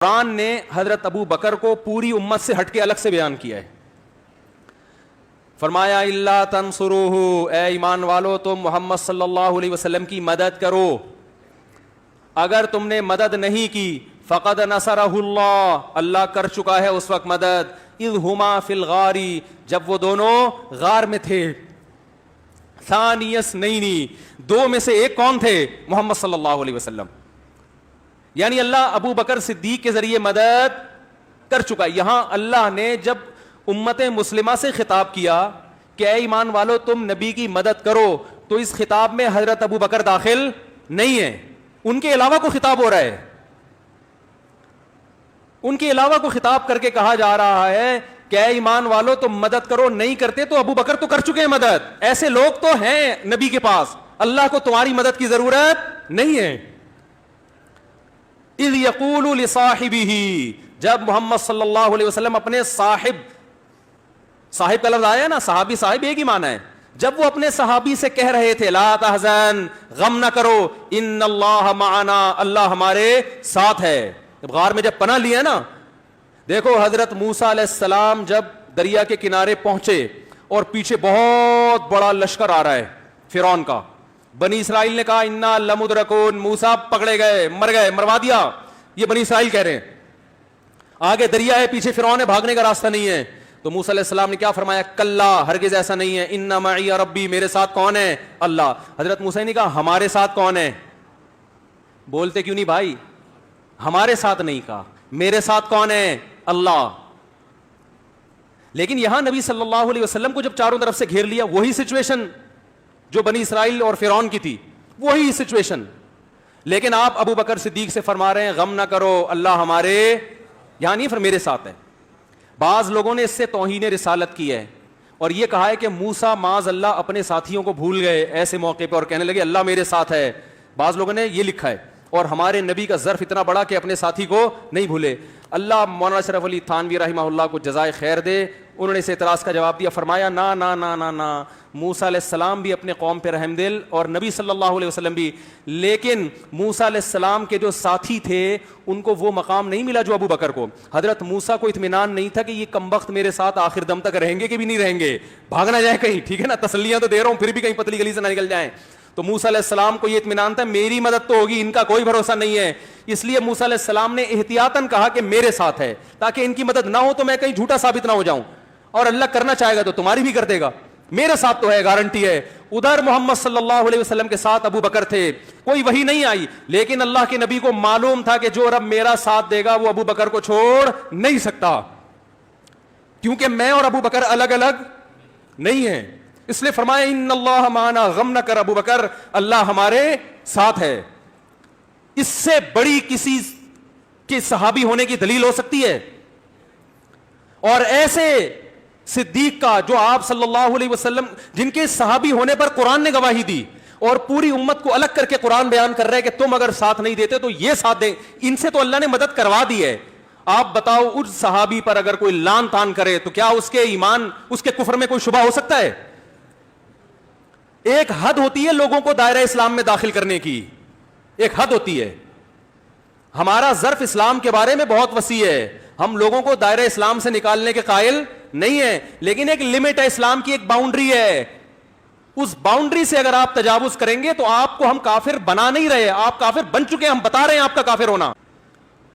قرآن نے حضرت ابو بکر کو پوری امت سے ہٹ کے الگ سے بیان کیا ہے. فرمایا اللہ تنصروہ، اے ایمان والو تم محمد صلی اللہ علیہ وسلم کی مدد کرو. اگر تم نے مدد نہیں کی فقد نصرہ اللہ، اللہ کر چکا ہے اس وقت مدد. اذ ہما فی الغار، جب وہ دونوں غار میں تھے. ثانی اثنین، دو میں سے ایک کون تھے؟ محمد صلی اللہ علیہ وسلم. یعنی اللہ ابو بکر صدیق کے ذریعے مدد کر چکا. یہاں اللہ نے جب امت مسلمہ سے خطاب کیا کہ اے ایمان والو تم نبی کی مدد کرو، تو اس خطاب میں حضرت ابو بکر داخل نہیں ہے، ان کے علاوہ کو خطاب ہو رہا ہے. ان کے علاوہ کو خطاب کر کے کہا جا رہا ہے کہ اے ایمان والو تم مدد کرو. نہیں کرتے تو ابو بکر تو کر چکے ہیں مدد. ایسے لوگ تو ہیں نبی کے پاس، اللہ کو تمہاری مدد کی ضرورت نہیں ہے. اذ یقول لصاحبہ، جب محمد صلی اللہ علیہ وسلم اپنے صاحب کا لفظ آیا نا، صحابی صاحب ایک ہی معنی ہے. جب وہ اپنے صحابی سے کہہ رہے تھے لا تحزن، غم نہ کرو، ان اللہ معنا، اللہ ہمارے ساتھ ہے. غار میں جب پناہ لیا نا، دیکھو حضرت موسیٰ علیہ السلام جب دریا کے کنارے پہنچے اور پیچھے بہت بڑا لشکر آ رہا ہے فرعون کا، بنی اسرائیل نے کہا انا لمدرکون، موسیٰ پکڑے گئے، مروا دیا. یہ بنی اسرائیل کہہ رہے ہیں. آگے دریا ہے، پیچھے فرعون ہے، بھاگنے کا راستہ نہیں ہے. تو موسیٰ علیہ السلام نے کیا فرمایا؟ کلا، ہرگز ایسا نہیں ہے. ان معی ربی، میرے ساتھ کون ہے؟ اللہ. حضرت موسیٰ نے کہا ہمارے ساتھ کون ہے؟ بولتے کیوں نہیں بھائی؟ ہمارے ساتھ نہیں کہا، میرے ساتھ کون ہے؟ اللہ. لیکن یہاں نبی صلی اللہ علیہ وسلم کو جب چاروں طرف سے گھیر لیا، وہی سچویشن جو بنی اسرائیل اور فرعون کی تھی، وہی سچویشن. لیکن آپ ابو بکر صدیق سے فرما رہے ہیں غم نہ کرو، اللہ ہمارے یہاں نہیں، پھر میرے ساتھ ہے. بعض لوگوں نے اس سے توہین رسالت کی ہے اور یہ کہا ہے کہ موسیٰ معاذ اللہ اپنے ساتھیوں کو بھول گئے ایسے موقع پہ اور کہنے لگے اللہ میرے ساتھ ہے. بعض لوگوں نے یہ لکھا ہے. اور ہمارے نبی کا ظرف اتنا بڑا کہ اپنے ساتھی کو نہیں بھولے. اللہ مولانا اشرف علی تھانوی رحمہ اللہ کو جزائے خیر دے، انہوں نے اس اعتراض کا جواب دیا. فرمایا نا نا نا نا نا، موسیٰ علیہ السلام بھی اپنے قوم پہ رحم دل اور نبی صلی اللہ علیہ وسلم بھی، لیکن موسیٰ علیہ السلام کے جو ساتھی تھے ان کو وہ مقام نہیں ملا جو ابو بکر کو. حضرت موسیٰ کو اطمینان نہیں تھا کہ یہ کمبخت میرے ساتھ آخر دم تک رہیں گے کہ بھی نہیں رہیں گے، بھاگ نہ جائے کہیں. ٹھیک ہے نا، تسلیاں تو دے رہا ہوں، پھر بھی کہیں پتلی گلی سے نہ نکل جائیں. تو موسیٰ علیہ السلام کو یہ اطمینان تھا میری مدد تو ہوگی، ان کا کوئی بھروسہ نہیں ہے. اس لیے موسیٰ علیہ السلام نے احتیاطاً کہا کہ میرے ساتھ ہے، تاکہ ان کی مدد نہ ہو تو میں کہیں جھوٹا ثابت نہ ہو جاؤں، اور اللہ کرنا چاہے گا تو تمہاری بھی کر دے گا. میرے ساتھ تو ہے، گارنٹی ہے. ادھر محمد صلی اللہ علیہ وسلم کے ساتھ ابو بکر تھے، کوئی وحی نہیں آئی، لیکن اللہ کے نبی کو معلوم تھا کہ جو رب میرا ساتھ دے گا وہ ابو بکر کو چھوڑ نہیں سکتا، کیونکہ میں اور ابو بکر الگ الگ نہیں ہیں. اس لیے فرمایا ان اللہ معنا، غم نہ کر ابو بکر، اللہ ہمارے ساتھ ہے. اس سے بڑی کسی کے صحابی ہونے کی دلیل ہو سکتی ہے؟ اور ایسے صدیق کا جو آپ صلی اللہ علیہ وسلم، جن کے صحابی ہونے پر قرآن نے گواہی دی اور پوری امت کو الگ کر کے قرآن بیان کر رہے ہیں کہ تم اگر ساتھ نہیں دیتے تو یہ ساتھ دیں. ان سے تو اللہ نے مدد کروا دی ہے. آپ بتاؤ اس صحابی پر اگر کوئی لان تان کرے تو کیا اس کے ایمان، اس کے کفر میں کوئی شبہ ہو سکتا ہے؟ ایک حد ہوتی ہے لوگوں کو دائرہ اسلام میں داخل کرنے کی، ایک حد ہوتی ہے. ہمارا ظرف اسلام کے بارے میں بہت وسیع ہے، ہم لوگوں کو دائرہ اسلام سے نکالنے کے قائل نہیں ہیں، لیکن ایک لمٹ ہے، اسلام کی ایک باؤنڈری ہے. اس باؤنڈری سے اگر آپ تجاوز کریں گے تو آپ کو ہم کافر بنا نہیں رہے، آپ کافر بن چکے ہیں، ہم بتا رہے ہیں آپ کا کافر ہونا.